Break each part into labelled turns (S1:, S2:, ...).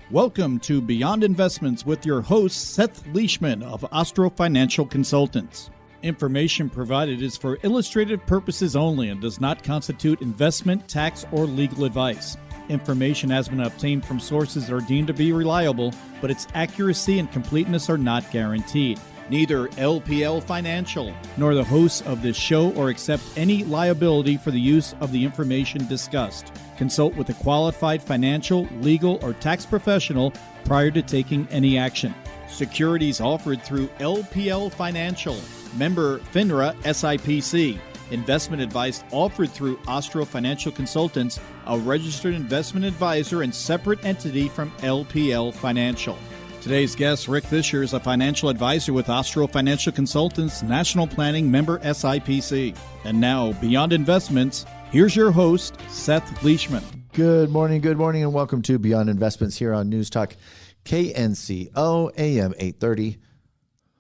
S1: Welcome to Beyond Investments with your host, Seth Leishman of Ostro Financial Consultants. Information provided is for illustrative purposes only and does not constitute investment, tax, or legal advice. Information has been obtained from sources that are deemed to be reliable, but its accuracy and completeness are not guaranteed. Neither LPL Financial nor the hosts of this show or accept any liability for the use of the information discussed. Consult with a qualified financial, legal, or tax professional prior to taking any action. Securities offered through LPL Financial, member FINRA SIPC. Investment advice offered through Ostro Financial Consultants, a registered investment advisor and separate entity from LPL Financial. Today's guest, Rick Fisher, is a financial advisor with Ostro Financial Consultants, National Planning member SIPC. And now, Beyond Investments, here's your host, Seth Leishman.
S2: Good morning, and welcome to Beyond Investments here on News Talk KNCO AM 830.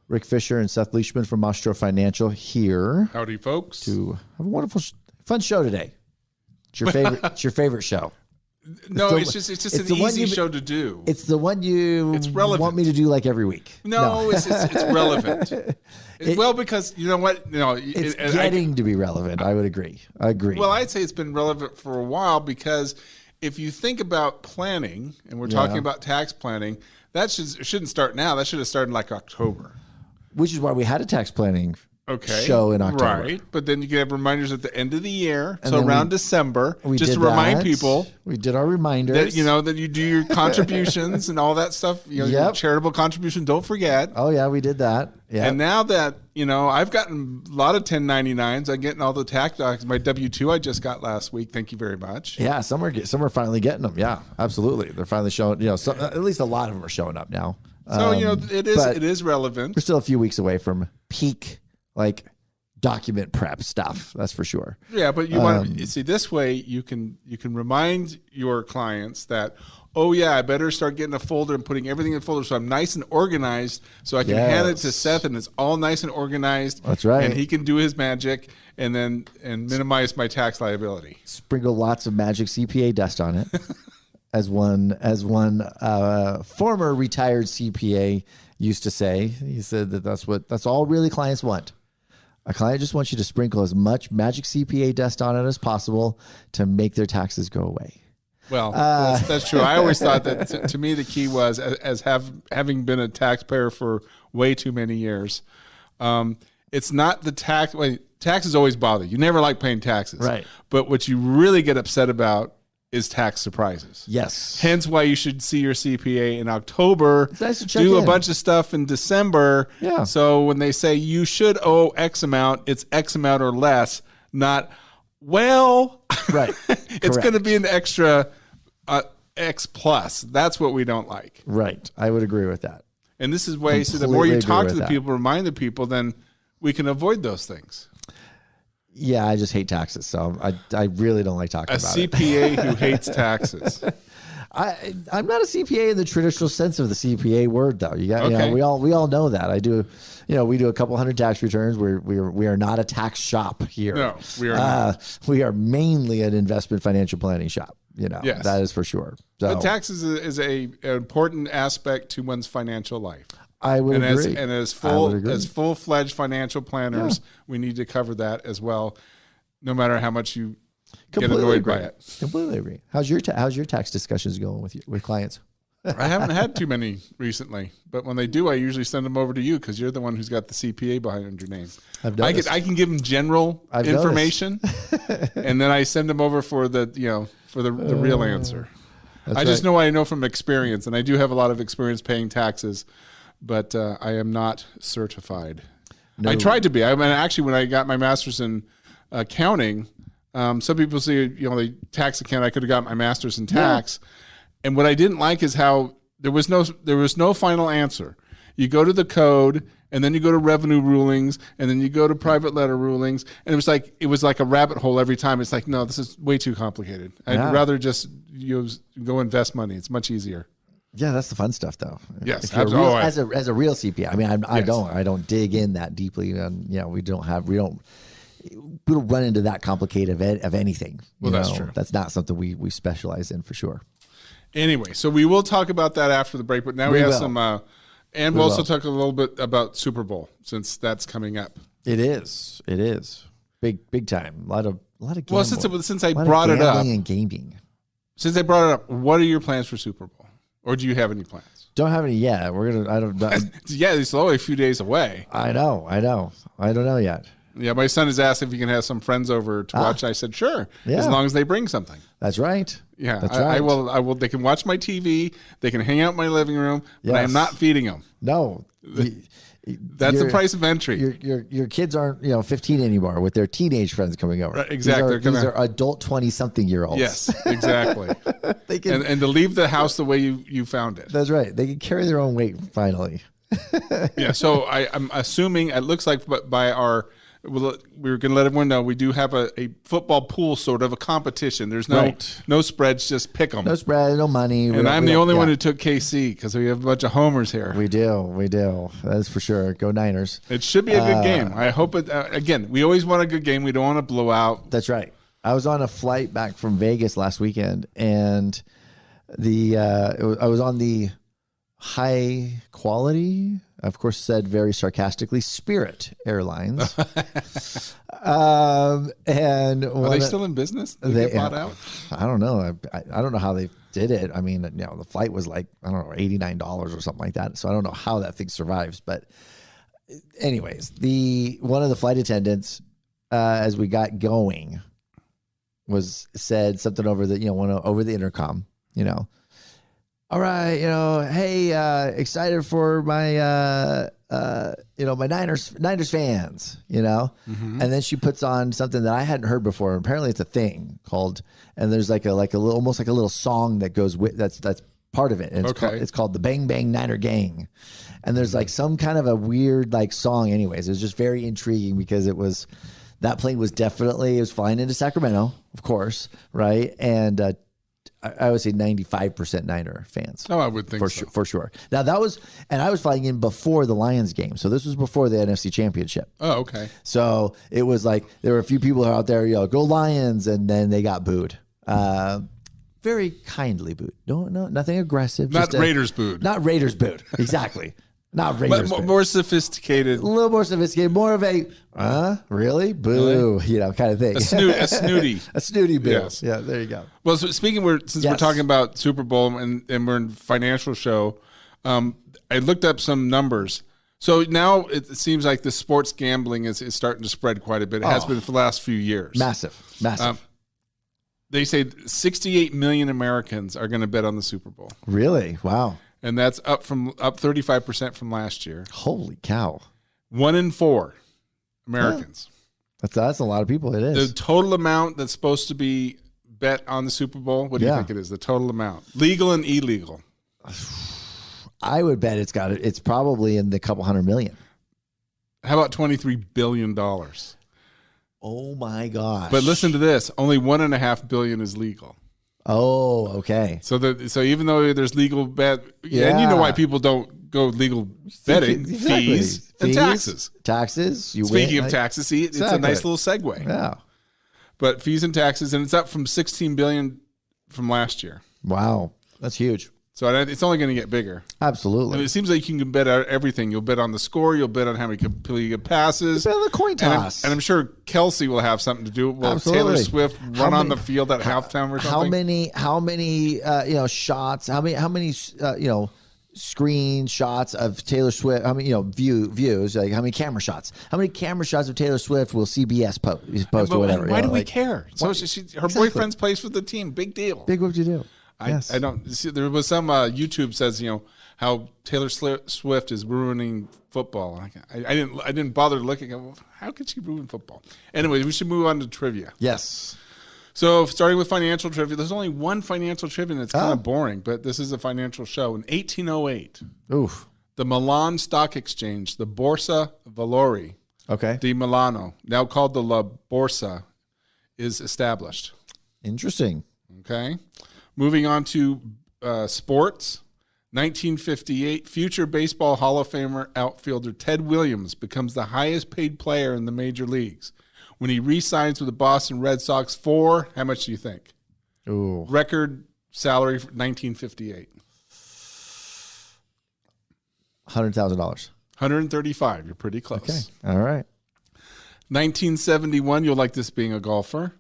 S2: Rick Fisher and Seth Leishman from Ostro Financial here.
S3: Howdy, folks.
S2: To have a wonderful, fun show today. It's your favorite. It's your favorite show.
S3: No, it's just an easy show to do.
S2: It's the one
S3: it's relevant.
S2: Want me to do like every week.
S3: No. It's relevant. Because you know what?
S2: It's getting to be relevant. I would agree.
S3: Well, I'd say it's been relevant for a while because if you think about planning, and we're talking about tax planning, that shouldn't start now. That should have started like October.
S2: Which is why we had a tax planning show in October.
S3: Right, but then you can have reminders at the end of the year, and so around December, just to remind people.
S2: We did our reminders.
S3: That you do your contributions and all that stuff. Your charitable contribution, don't forget.
S2: Oh, yeah, we did that. Yeah.
S3: And now that, I've gotten a lot of 1099s. I'm getting all the tax docs. My W-2 I just got last week. Thank you very much.
S2: Yeah, some are finally getting them. Yeah, absolutely. They're finally showing, at least a lot of them are showing up now.
S3: So, it is relevant.
S2: We're still a few weeks away from peak document prep stuff. That's for sure.
S3: Yeah, but you want to see this way. You can remind your clients that, I better start getting a folder and putting everything in a folder so I'm nice and organized, so I can hand it to Seth and it's all nice and organized.
S2: That's right.
S3: And he can do his magic and minimize my tax liability.
S2: Sprinkle lots of magic CPA dust on it. As one former retired CPA used to say, he said that's all really clients want. A client just wants you to sprinkle as much magic CPA dust on it as possible to make their taxes go away.
S3: Well, that's true. I always thought that to me the key was, having been a taxpayer for way too many years, it's not the tax. Taxes always bother you. You never like paying taxes,
S2: right?
S3: But what you really get upset about is tax surprises.
S2: Yes.
S3: Hence why you should see your CPA in October.
S2: It's nice to check
S3: do
S2: in.
S3: A bunch of stuff in December.
S2: Yeah.
S3: So when they say you should owe X amount, it's X amount or less, not,
S2: right.
S3: It's going to be an extra X plus. That's what we don't like.
S2: Right. I would agree with that.
S3: And this is ways, so the more you talk to the people, remind the people, then we can avoid those things.
S2: Yeah, I just hate taxes, so I really don't like talking about it.
S3: A CPA who hates taxes.
S2: I'm not a CPA in the traditional sense of the CPA word, though. We all know that. I do. We do a couple hundred tax returns. We are not a tax shop here.
S3: No, we are not.
S2: We are mainly an investment financial planning shop.
S3: Yes.
S2: That is for sure. So,
S3: but taxes is an important aspect to one's financial life.
S2: I would agree.
S3: As full-fledged financial planners, we need to cover that as well, no matter how much you get annoyed by it.
S2: Completely agree. How's your tax discussions going with clients?
S3: I haven't had too many recently, but when they do, I usually send them over to you because you're the one who's got the CPA behind your name. I can give them general information, and then I send them over for the real answer. I just know I know from experience, and I do have a lot of experience paying taxes. But I am not certified. No. I tried to be. Actually, when I got my master's in accounting, some people say, the tax account, I could have got my master's in tax. Yeah. And what I didn't like is how there was no final answer. You go to the code, and then you go to revenue rulings, and then you go to private letter rulings, and it was like a rabbit hole every time. It's like, no, this is way too complicated. I'd rather just go invest money. It's much easier.
S2: Yeah, that's the fun stuff, though.
S3: Yes,
S2: as a real CPA. I mean, I don't dig in that deeply, and we don't run into that complicated of anything.
S3: Well, that's true.
S2: That's not something we specialize in for sure.
S3: Anyway, so we will talk about that after the break, but now we have some, and we'll also talk a little bit about Super Bowl since that's coming up.
S2: It is. Big time. A lot of gambling.
S3: Well, since I brought it up.
S2: And gaming.
S3: Since I brought it up, what are your plans for Super Bowl? Or do you have any plans?
S2: Don't have any yet.
S3: Yeah, it's only a few days away.
S2: I know. I don't know yet.
S3: Yeah, my son has asked if he can have some friends over to watch. I said, sure, as long as they bring something.
S2: That's right.
S3: Yeah,
S2: that's right.
S3: I will. They can watch my TV. They can hang out in my living room, but I am not feeding them.
S2: No.
S3: That's the price of entry.
S2: Your kids aren't 15 anymore with their teenage friends coming over.
S3: Right, exactly.
S2: These are adult 20-something-year-olds.
S3: Yes, exactly. They can, and to leave the house the way you found it.
S2: That's right. They can carry their own weight finally.
S3: Yeah. So I'm assuming it looks like by our. We're going to let everyone know we do have a football pool, sort of a competition. There's no spreads, just pick them.
S2: No spread, no money.
S3: And I'm the only one who took KC because we have a bunch of homers here.
S2: We do. That's for sure. Go Niners.
S3: It should be a good game. I hope it. Again, we always want a good game. We don't want to blow out.
S2: That's right. I was on a flight back from Vegas last weekend, and I was on the high quality, of course, said very sarcastically, Spirit Airlines. And
S3: are they still in business? Did they get bought out?
S2: I don't know. I don't know how they did it. I mean, the flight was like, I don't know, $89 or something like that. So I don't know how that thing survives. But anyways, one of the flight attendants, as we got going, said something over the intercom, all right, hey, excited for my, my Niners fans, and then she puts on something that I hadn't heard before. Apparently it's a thing called, and there's like a little, almost like a little song that goes with, that's part of it. And it's called the Bang Bang Niner Gang. And there's like some kind of a weird like song anyways. It was just very intriguing because that plane was flying into Sacramento, of course. Right. And, I would say 95% Niner fans.
S3: Oh, I would think so.
S2: For sure. Now I was flying in before the Lions game. So this was before the NFC Championship.
S3: Oh, okay.
S2: So it was like, there were a few people out there, go Lions. And then they got booed. Very kindly booed. No, nothing aggressive.
S3: Not Raiders booed.
S2: Not Raiders booed. Exactly. Not Raiders.
S3: More sophisticated.
S2: A little more sophisticated. More of a, really? Boo. Really? Kind of thing.
S3: A snooty.
S2: A snooty boo.
S3: Yes.
S2: Yeah, there you go.
S3: Well, so speaking, we're talking about Super Bowl and we're in financial show, I looked up some numbers. So now it seems like the sports gambling is starting to spread quite a bit. It has been for the last few years.
S2: Massive.
S3: They say 68 million Americans are going to bet on the Super Bowl.
S2: Really? Wow.
S3: And that's up 35% from last year.
S2: Holy cow.
S3: 1 in 4 Americans.
S2: That's a lot of people. It is.
S3: The total amount that's supposed to be bet on the Super Bowl, what do you think it is? The total amount. Legal and illegal.
S2: I would bet it's probably in the couple $100 million.
S3: How about $23 billion?
S2: Oh my gosh.
S3: But listen to this. Only $1.5 billion is legal.
S2: Oh, okay.
S3: So even though there's legal bet, and you know why people don't go legal betting,
S2: exactly.
S3: fees and taxes.
S2: Taxes.
S3: Speaking of taxes, see, it's a nice little segue.
S2: Yeah.
S3: But fees and taxes, and it's up from $16 billion from last year.
S2: Wow, that's huge.
S3: So it's only going to get bigger.
S2: Absolutely.
S3: And it seems like you can bet on everything. You'll bet on the score. You'll bet on how many complete passes.
S2: Bet on the coin toss.
S3: And I'm sure Kelsey will have something to do. Will Taylor Swift run on the field at halftime or something?
S2: How many shots? How many screen shots of Taylor Swift? How many views? Like how many camera shots? How many camera shots of Taylor Swift will CBS post or whatever?
S3: Why do we care? So her boyfriend plays for the team. Big deal.
S2: Big what you do.
S3: I don't see. There was some YouTube says how Taylor Swift is ruining football. I didn't bother looking at how could she ruin football. Anyway, we should move on to trivia.
S2: Yes.
S3: So starting with financial trivia, there's only one financial trivia that's kind of boring, but this is a financial show. In 1808, the Milan Stock Exchange, the Borsa Valori di Milano, now called the La Borsa, is established.
S2: Interesting.
S3: Okay. Moving on to sports, 1958, future Baseball Hall of Famer outfielder Ted Williams becomes the highest paid player in the major leagues when he re-signs with the Boston Red Sox for, how much do you think?
S2: Ooh.
S3: Record salary for 1958.
S2: $100,000.
S3: 135. You're pretty close.
S2: Okay. All right.
S3: 1971. You'll like this being a golfer.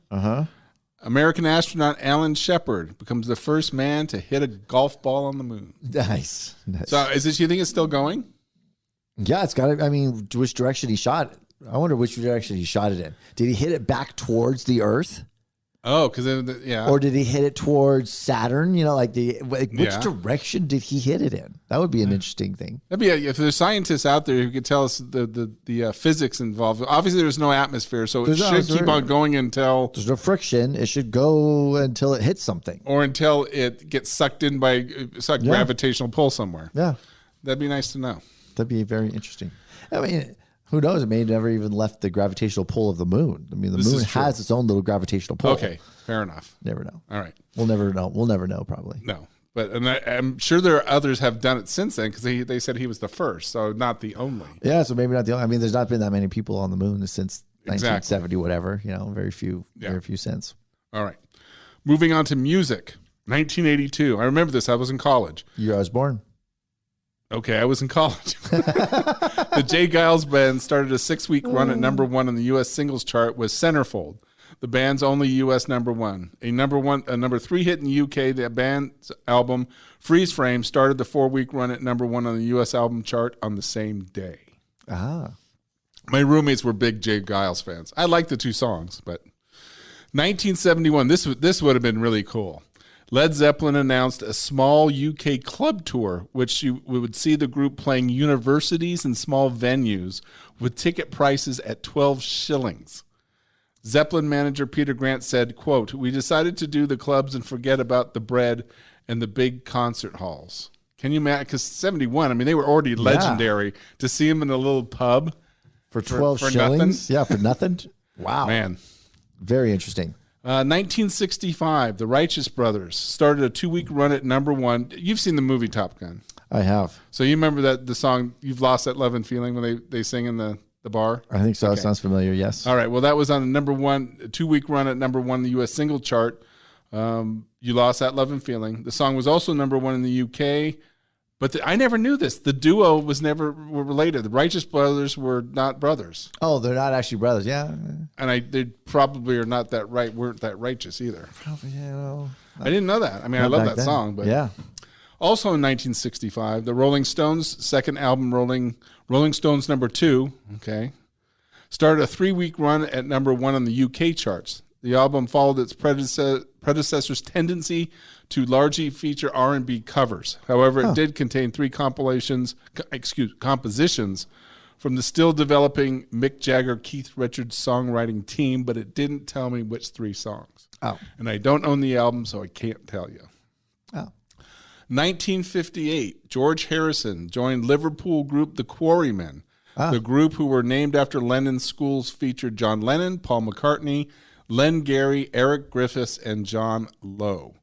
S3: American astronaut Alan Shepard becomes the first man to hit a golf ball on the moon.
S2: Nice.
S3: So is this, you think it's still going?
S2: Yeah, it's got to, I mean, which direction he shot it. I wonder which direction he shot it in. Did he hit it back towards the Earth?
S3: Oh, because yeah.
S2: Or did he hit it towards Saturn? You know, which direction did he hit it in? That would be an interesting thing.
S3: That'd be if there's scientists out there who could tell us the physics involved. Obviously, there's no atmosphere, so it should keep on going until
S2: there's no friction. It should go until it hits something,
S3: or until it gets sucked in by gravitational pull somewhere.
S2: Yeah,
S3: that'd be nice to know.
S2: That'd be very interesting. I mean, who knows? It may never even left the gravitational pull of the moon. I mean, the moon has its own little gravitational pull.
S3: Okay, fair enough.
S2: Never know.
S3: All right.
S2: We'll never know. We'll never know, probably.
S3: No. But I'm sure there are others have done it since then because they said he was the first, so not the only.
S2: Yeah, so maybe not the only. I mean, there's not been that many people on the moon since 1970, whatever. You know, very few since.
S3: All right. Moving on to music. 1982. I remember this. I was in college.
S2: Year I was born.
S3: Okay, I was in college. The Jay Giles Band started a 6-week run at number 1 on the U.S. singles chart with Centerfold, the band's only U.S. number 1. A number 3 hit in the U.K., the band's album Freeze Frame started the 4-week run at number 1 on the U.S. album chart on the same day.
S2: Ah.
S3: My roommates were big Jay Giles fans. I liked the 2 songs, but 1971, this would have been really cool. Led Zeppelin announced a small UK club tour, which we would see the group playing universities and small venues with ticket prices at 12 shillings. Zeppelin manager Peter Grant said, quote, "We decided to do the clubs and forget about the bread and the big concert halls." Can you imagine? Because 71, I mean, they were already legendary. To see them in a little pub
S2: for 12 shillings?
S3: Nothing?
S2: Yeah, for nothing? Wow.
S3: Man.
S2: Very interesting.
S3: 1965, the Righteous Brothers started a 2-week run at number 1. You've seen the movie Top Gun.
S2: I have.
S3: So you remember the song, You've Lost That Love and Feeling, when they sing in the bar?
S2: I think so. Okay. It sounds familiar, yes.
S3: All right. Well, that was on a number 1, a 2-week run at number 1 in the U.S. single chart. You Lost That Love and Feeling. The song was also number 1 in the U.K., but I never knew this. The duo were related. The Righteous Brothers were not brothers.
S2: Oh, they're not actually brothers, yeah.
S3: And they probably weren't that righteous either.
S2: Probably, yeah.
S3: I didn't know that. I mean, I love that song, but
S2: yeah.
S3: Also in 1965, the Rolling Stones' second album, Rolling Stones number 2, okay, started a 3-week run at number 1 on the UK charts. The album followed its predecessor's tendency to largely feature R&B covers. However, it did contain 3 compositions from the still developing Mick Jagger-Keith Richards songwriting team, but it didn't tell me which 3 songs.
S2: Oh.
S3: And I don't own the album, so I can't tell you.
S2: Oh.
S3: 1958, George Harrison joined Liverpool group The Quarrymen. The group, who were named after Lennon's schools, featured John Lennon, Paul McCartney, Len Gary, Eric Griffiths, and John Lowe.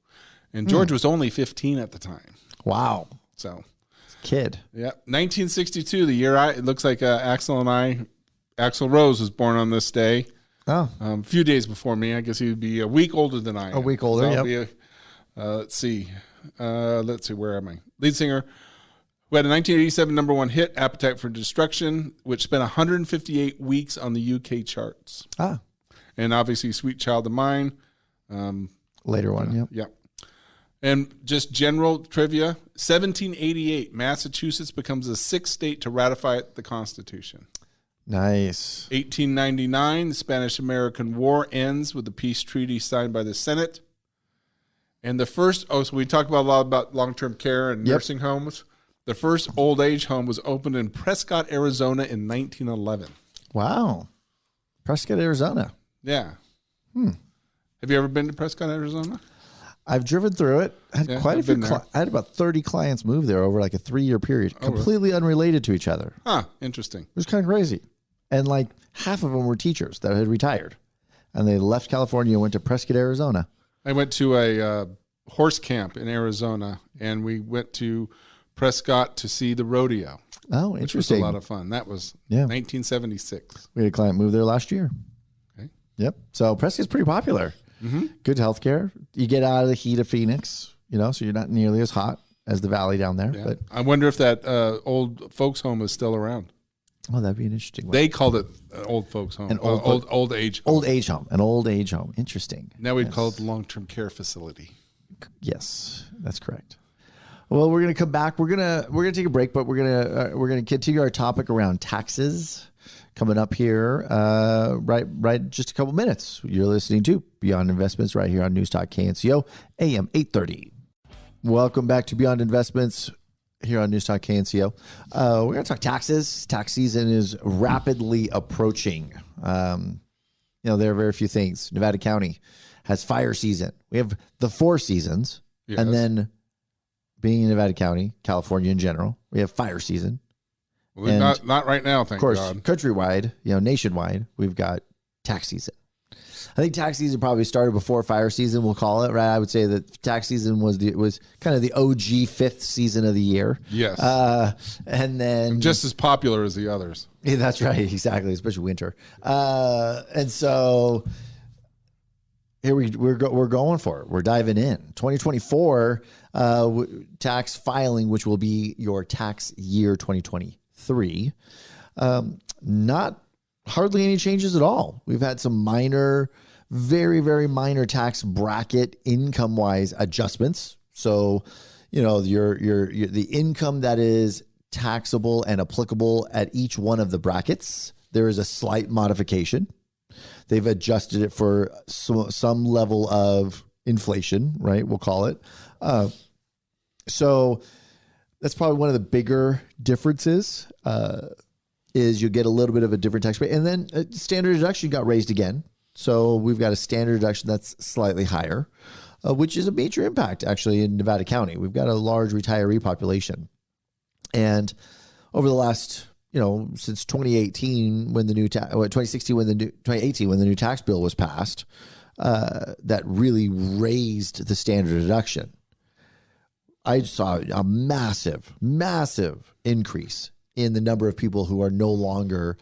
S3: And George was only 15 at the time.
S2: Wow.
S3: So,
S2: kid.
S3: Yeah. 1962, the year it looks like Axl Rose was born on this day.
S2: Oh.
S3: A few days before me. I guess he would be a week older than I am.
S2: A week older,
S3: so let's see. Where am I? Lead singer who had a 1987 number 1 hit, Appetite for Destruction, which spent 158 weeks on the UK charts. And obviously Sweet Child of Mine.
S2: Later one,
S3: Yep. And just general trivia, 1788, Massachusetts becomes the 6th state to ratify the Constitution.
S2: Nice.
S3: 1899, the Spanish-American War ends with the peace treaty signed by the Senate. And the first, so we talked a lot about long-term care and nursing homes. The first old age home was opened in Prescott, Arizona in 1911.
S2: Wow. Prescott, Arizona.
S3: Yeah. Have you ever been to Prescott, Arizona?
S2: I've driven through it. I had quite a few. I had about 30 clients move there over like a 3-year period, completely unrelated to each other.
S3: Interesting.
S2: It was kind of crazy. And like half of them were teachers that had retired, and they left California and went to Prescott, Arizona.
S3: I went to a horse camp in Arizona, and we went to Prescott to see the rodeo.
S2: Oh, interesting.
S3: Which was a lot of fun. That was 1976.
S2: We had a client move there last year. Yep. So Prescott's pretty popular.
S3: Mm-hmm.
S2: Good healthcare. You get out of the heat of Phoenix. so you're not nearly as hot as the valley down there.
S3: Yeah.
S2: But
S3: I wonder if that old folks home is still around.
S2: Oh, that'd be an interesting one.
S3: They called it an old folks home. An old age home.
S2: Old age home. An old age home. Interesting.
S3: Now we'd call it the long-term care facility.
S2: Yes, that's correct. Well, we're going to come back. We're going to take a break, but we're going to continue our topic around taxes coming up here right just a couple minutes. You're listening to Beyond Investments right here on News Talk KNCO AM 830. Welcome back to Beyond Investments here on News Talk KNCO. We're going to talk taxes. Tax season is rapidly approaching. There are very few things. Nevada County has fire season. We have the 4 seasons,
S3: yes.
S2: And then being in Nevada County, California in general, we have fire season.
S3: Well, not right now, thank God.
S2: Of course, countrywide, nationwide, we've got tax season. I think tax season probably started before fire season, we'll call it, right? I would say that tax season was kind of the OG 5th season of the year.
S3: Yes.
S2: And then...
S3: just as popular as the others.
S2: Yeah, that's right, exactly, especially winter. And so here we're going for it. We're diving in. 2024 tax filing, which will be your tax year 2023. Not hardly any changes at all. We've had some minor, very, very minor tax bracket income-wise adjustments. So, your the income that is taxable and applicable at each one of the brackets, there is a slight modification. They've adjusted it for some level of inflation, right? We'll call it. So that's probably one of the bigger differences. Is you get a little bit of a different tax rate. And then standard deduction got raised again. So we've got a standard deduction that's slightly higher, which is a major impact actually in Nevada County. We've got a large retiree population. And over the last, since 2018, when the new 2016, 2018, when the new tax bill was passed, that really raised the standard deduction. I saw a massive, massive increase in the number of people who are no longer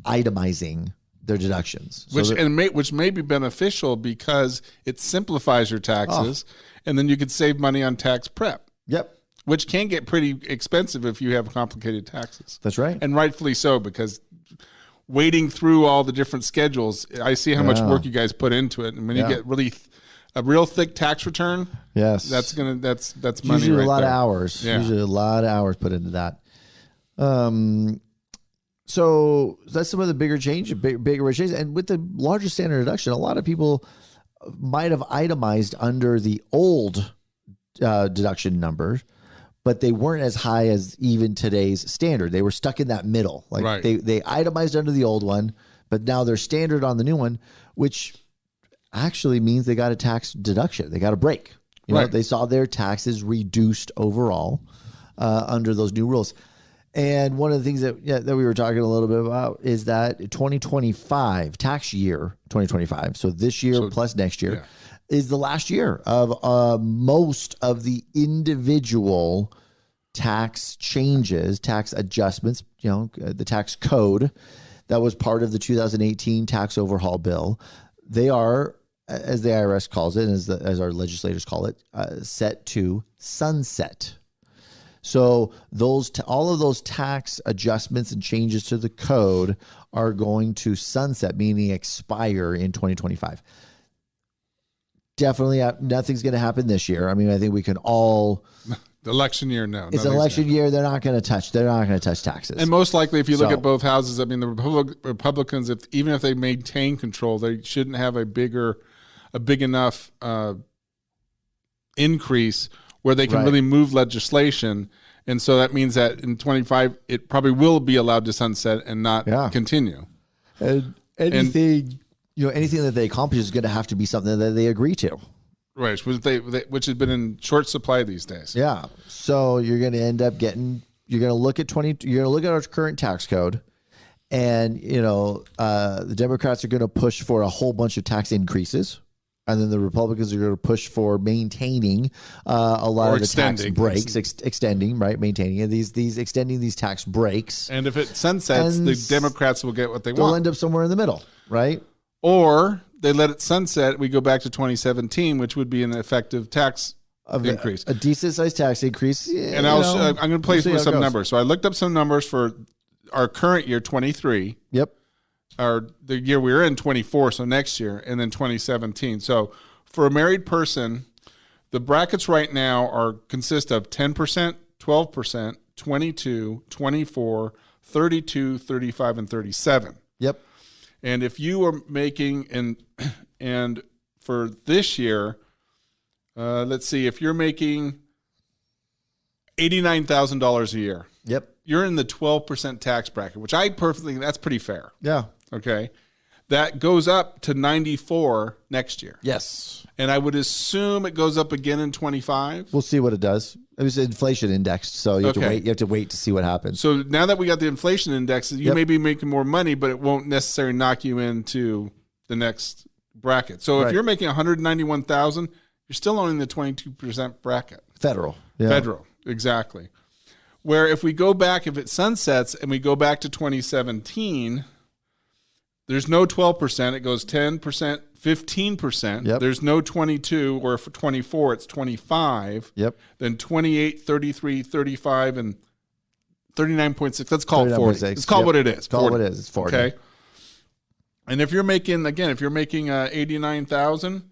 S2: itemizing their deductions.
S3: Which may be beneficial because it simplifies your taxes, and then you could save money on tax prep.
S2: Yep.
S3: Which can get pretty expensive if you have complicated taxes.
S2: That's right.
S3: And rightfully so, because wading through all the different schedules, I see how much work you guys put into it. And when you get a real thick tax return,
S2: yes,
S3: that's money
S2: usually
S3: right
S2: a lot
S3: there.
S2: of hours.
S3: Yeah.
S2: Usually a lot of hours put into that. So that's some of the bigger changes. And with the larger standard deduction, a lot of people might have itemized under the old deduction number, but they weren't as high as even today's standard. They were stuck in that middle. They itemized under the old one, but now they're standard on the new one, which actually means they got a tax deduction. They got a break. They saw their taxes reduced overall under those new rules. And one of the things that we were talking a little bit about is that 2025, tax year 2025, so this year plus next year, is the last year of most of the individual tax changes, tax adjustments, the tax code that was part of the 2018 tax overhaul bill. They are, as the IRS calls it, and as our legislators call it, set to sunset. So all of those tax adjustments and changes to the code are going to sunset, meaning expire in 2025. Definitely nothing's going to happen this year. I mean, I think we can all...
S3: The election year, no.
S2: It's an election year. They're not going to touch taxes.
S3: And most likely, if you look at both houses, I mean, the Republicans, even if they maintain control, they shouldn't have a big enough increase where they can really move legislation. And so that means that in 25, it probably will be allowed to sunset and not continue.
S2: And anything that they accomplish is going to have to be something that they agree to.
S3: Right, which has been in short supply these days.
S2: Yeah. So you're going to end up you're going to look at our current tax code, and the Democrats are going to push for a whole bunch of tax increases. And then the Republicans are going to push for maintaining a lot of the tax breaks, extending, right? Maintaining these extending these tax breaks.
S3: And if it sunsets, the Democrats will get what they want.
S2: They'll end up somewhere in the middle, right?
S3: Or they let it sunset. We go back to 2017, which would be an effective tax increase.
S2: A decent sized tax increase.
S3: And I'm going to play with some numbers. So I looked up some numbers for our current year, 23.
S2: Yep.
S3: Or the year we were in, 24, so next year, and then 2017. So for a married person, the brackets right now consist of 10%, 12%, 22, 24, 32, 35, and 37.
S2: Yep.
S3: And if you are making, and for this year, let's see, if you're making $89,000 a year.
S2: Yep.
S3: You're in the 12% tax bracket, which that's pretty fair.
S2: Yeah.
S3: Okay. That goes up to 94 next year.
S2: Yes.
S3: And I would assume it goes up again in 25.
S2: We'll see what it does. It was inflation indexed, so you have to wait. You have to wait to see what happens.
S3: So now that we got the inflation index, you may be making more money, but it won't necessarily knock you into the next bracket. So if you're making $191,000, you're still only in the 22% bracket.
S2: Federal.
S3: Yeah. Federal, exactly. Where if we go back, if it sunsets and we go back to 2017, there's no 12%. It goes 10%, 15%.
S2: Yep.
S3: There's no 22, or for 24, it's 25.
S2: Yep.
S3: Then 28, 33, 35, and 39.6. Let's call it 40. Let's call it what it is.
S2: Call it what it is. It's 40.
S3: Okay. And if you're making, $89,000,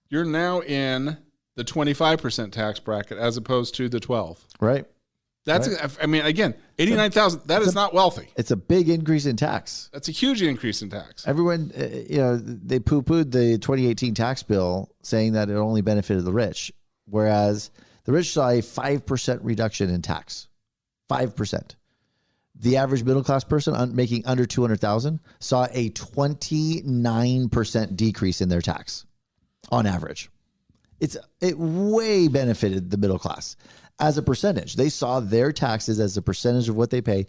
S3: you're now in the 25% tax bracket as opposed to the 12.
S2: Right.
S3: That's, again, $89,000, that is not wealthy.
S2: It's a big increase in tax.
S3: That's a huge increase in tax.
S2: Everyone, they poo-pooed the 2018 tax bill saying that it only benefited the rich, whereas the rich saw a 5% reduction in tax. 5%. The average middle-class person making under $200,000 saw a 29% decrease in their tax on average. It way benefited the middle class. As a percentage, they saw their taxes as a percentage of what they pay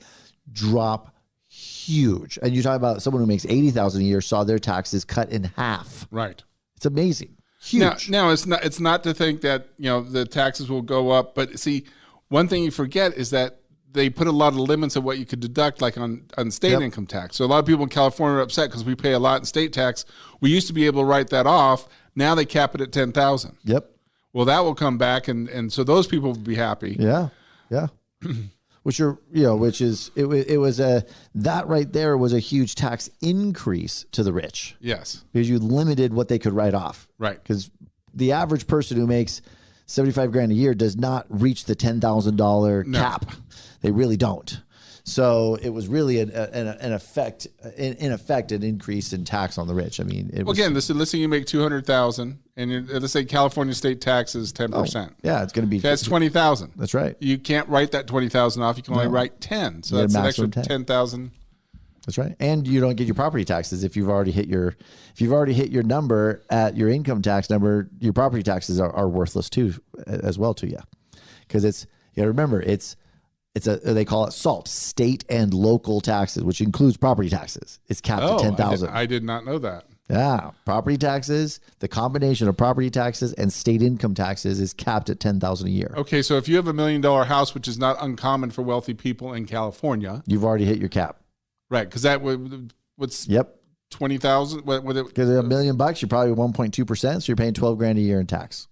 S2: drop huge. And you talk about someone who makes $80,000 a year saw their taxes cut in half.
S3: Right.
S2: It's amazing. Huge.
S3: Now it's not to think that, the taxes will go up, but see, one thing you forget is that they put a lot of limits of what you could deduct, like on state income tax. So a lot of people in California are upset because we pay a lot in state tax. We used to be able to write that off. Now they cap it at $10,000.
S2: Yep.
S3: Well, that will come back, and so those people will be happy.
S2: Yeah, yeah. That right there was a huge tax increase to the rich.
S3: Yes,
S2: because you limited what they could write off.
S3: Right.
S2: Because the average person who makes $75,000 a year does not reach the $10,000 cap. They really don't. So it was really in effect an increase in tax on the rich. I mean,
S3: let's say you make $200,000, and let's say California state tax is 10%.
S2: Yeah, it's going to be.
S3: That's $20,000.
S2: That's right.
S3: You can't write that $20,000 off. You can only write 10. So that's an extra 10,000.
S2: That's right. And you don't get your property taxes if you've already hit your number at your income tax number. Your property taxes are worthless too, as well to you, because remember they call it SALT, state and local taxes, which includes property taxes. It's capped at $10,000.
S3: I did not know that.
S2: Yeah, property taxes, the combination of property taxes and state income taxes is capped at $10,000 a year.
S3: Okay, so if you have $1 million house, which is not uncommon for wealthy people in California,
S2: you've already hit your cap.
S3: Right, because that what's $20,000?
S2: Because $1 million, you're probably 1.2%, so you're paying $12,000 a year in tax.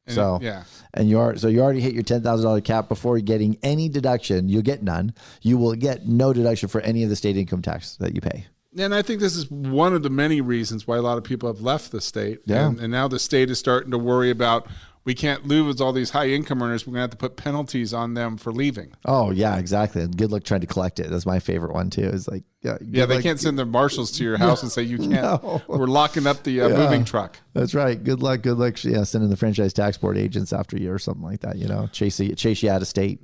S2: And you already hit your $10,000 cap before getting any deduction. You'll get none. You will get no deduction for any of the state income tax that you pay.
S3: And I think this is one of the many reasons why a lot of people have left the state.
S2: Yeah.
S3: And now the state is starting to worry about, we can't lose all these high income earners. We're going to have to put penalties on them for leaving.
S2: Oh, yeah, exactly. And good luck trying to collect it. That's my favorite one, too. It's like,
S3: they can't send the marshals to your house and say, you can't. No. We're locking up the moving truck.
S2: That's right. Good luck. Yeah, sending the franchise tax board agents after you or something like that, chase you out of state.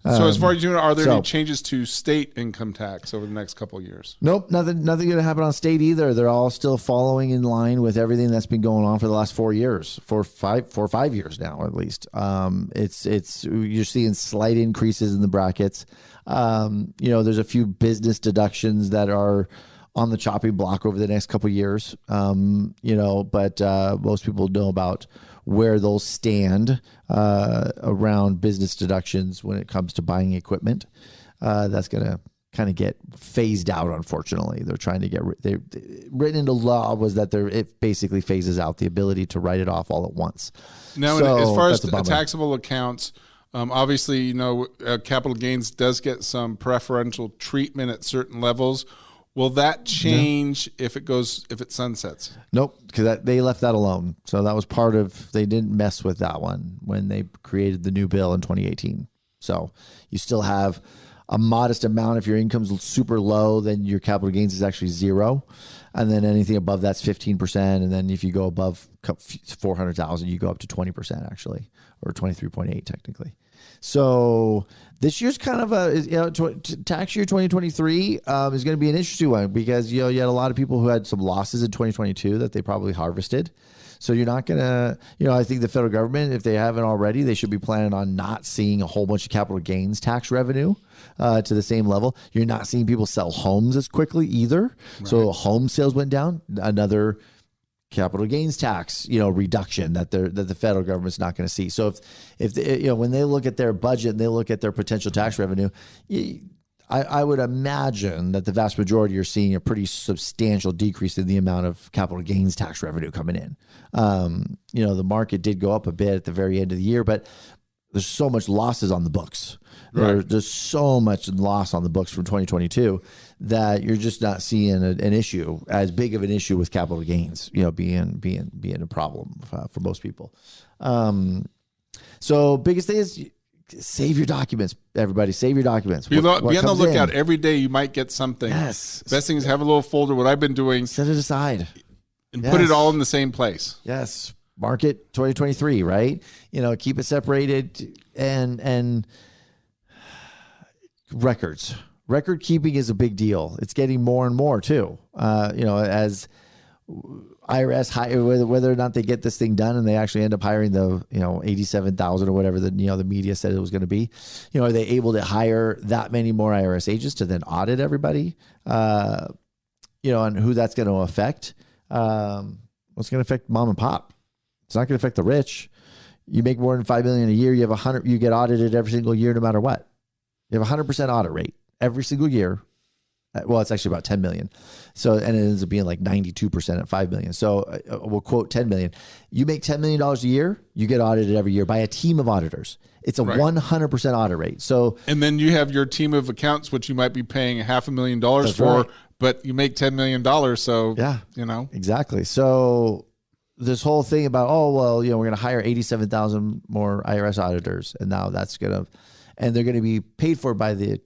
S3: So as far as you know, are there any changes to state income tax over the next couple of years? Nope,
S2: nothing going to happen on state either. They're all still following in line with everything that's been going on for the last 4 years, for 5 years now at least. You're seeing slight increases in the brackets. There's a few business deductions that are on the chopping block over the next couple of years. But most people know about where they'll stand around business deductions when it comes to buying equipment. That's going to kind of get phased out. Unfortunately, they're trying to get written into law was that it basically phases out the ability to write it off all at once.
S3: Now, as far as taxable accounts, obviously, capital gains does get some preferential treatment at certain levels. Will that change if it sunsets?
S2: Nope, because they left that alone. So that was part of, they didn't mess with that one when they created the new bill in 2018. So you still have a modest amount. If your income's super low, then your capital gains is actually 0. And then anything above that's 15%. And then if you go above 400,000, you go up to 20% actually, or 23.8 technically. So this year's kind of tax year 2023 is going to be an interesting one because you had a lot of people who had some losses in 2022 that they probably harvested. So you're not going to, I think the federal government, if they haven't already, they should be planning on not seeing a whole bunch of capital gains tax revenue to the same level. You're not seeing people sell homes as quickly either. Right. So home sales went down, another capital gains tax, reduction that the federal government's not going to see. So if when they look at their budget and they look at their potential tax revenue, I would imagine that the vast majority are seeing a pretty substantial decrease in the amount of capital gains tax revenue coming in. The market did go up a bit at the very end of the year, but there's so much losses on the books. Right. There's so much loss on the books from 2022 that you're just not seeing an issue as big of an issue with capital gains, being a problem for most people. So biggest thing is save your documents, everybody. Save your documents.
S3: Be on the lookout. Every day you might get something.
S2: Yes.
S3: Best thing is have a little folder. What I've been doing.
S2: Set it aside.
S3: And put it all in the same place.
S2: Yes. Market 2023, right? Keep it separated and records. Record keeping is a big deal. It's getting more and more too. As IRS hire, whether or not they get this thing done and they actually end up hiring the 87,000 or whatever the media said it was going to be. Are they able to hire that many more IRS agents to then audit everybody? And who that's going to affect? What's going to affect mom and pop? It's not going to affect the rich. You make more than $5 million a year. You have 100. You get audited every single year, no matter what. You have 100% audit rate every single year. Well, it's actually about 10 million. So, and it ends up being like 92% at 5 million. So we'll quote 10 million. You make $10 million a year, you get audited every year by a team of auditors. It's a 100% audit rate. So,
S3: and then you have your team of accounts, which you might be paying $500,000 for, right. But you make $10 million. So,
S2: yeah, exactly. So this whole thing about, we're going to hire 87,000 more IRS auditors. And now and they're going to be paid for by the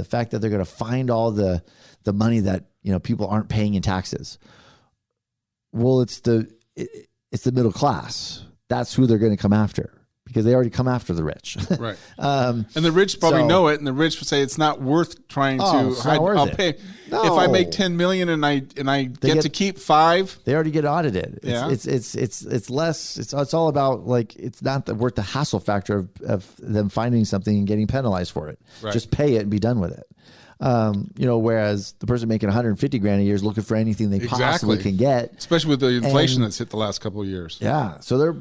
S2: fact that they're going to find all the money that people aren't paying in taxes. Well, it's the middle class. That's who they're going to come after because they already come after the rich.
S3: Right. And the rich probably know it, and the rich would say it's not worth trying to hide. I'll pay if I make 10 million and I get to keep 5.
S2: They already get audited. It's less. It's all about it's not worth the hassle factor of them finding something and getting penalized for it. Right. Just pay it and be done with it. Whereas the person making 150 grand a year is looking for anything they possibly can get,
S3: especially with the inflation that's hit the last couple of years.
S2: Yeah, so they're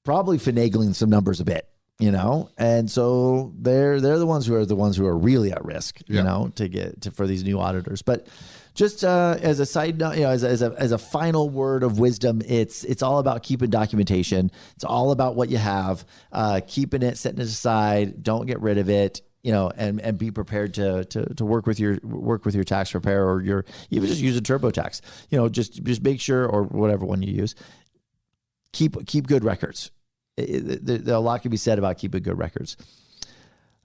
S2: probably finagling some numbers a bit, and so they're the ones who are really at risk, for these new auditors. But just as a side note, as a final word of wisdom, it's all about keeping documentation. It's all about what you have, keeping it, setting it aside. Don't get rid of it. And be prepared to work with your tax preparer or even just use a TurboTax. Just make sure, or whatever one you use, keep good records. A lot can be said about keeping good records.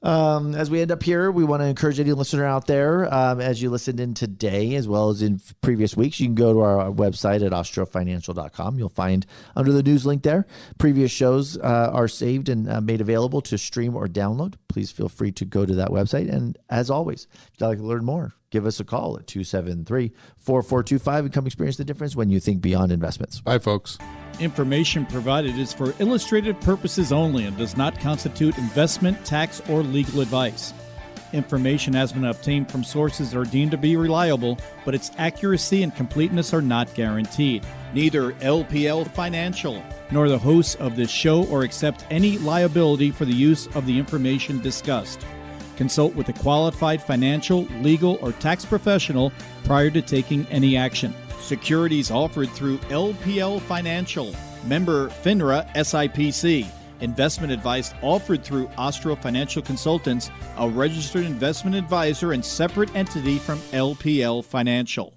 S2: As we end up here, we want to encourage any listener out there, as you listened in today, as well as in previous weeks, you can go to our website at austrofinancial.com. You'll find under the news link there, previous shows are saved and made available to stream or download. Please feel free to go to that website. And as always, if you'd like to learn more, give us a call at 273-4425 and come experience the difference when you think beyond investments.
S3: Bye, folks.
S1: Information provided is for illustrative purposes only and does not constitute investment, tax, or legal advice. Information has been obtained from sources that are deemed to be reliable, but its accuracy and completeness are not guaranteed. Neither LPL Financial nor the hosts of this show or accept any liability for the use of the information discussed. Consult with a qualified financial, legal, or tax professional prior to taking any action. Securities offered through LPL Financial, member FINRA SIPC. Investment advice offered through Ostro Financial Consultants, a registered investment advisor and separate entity from LPL Financial.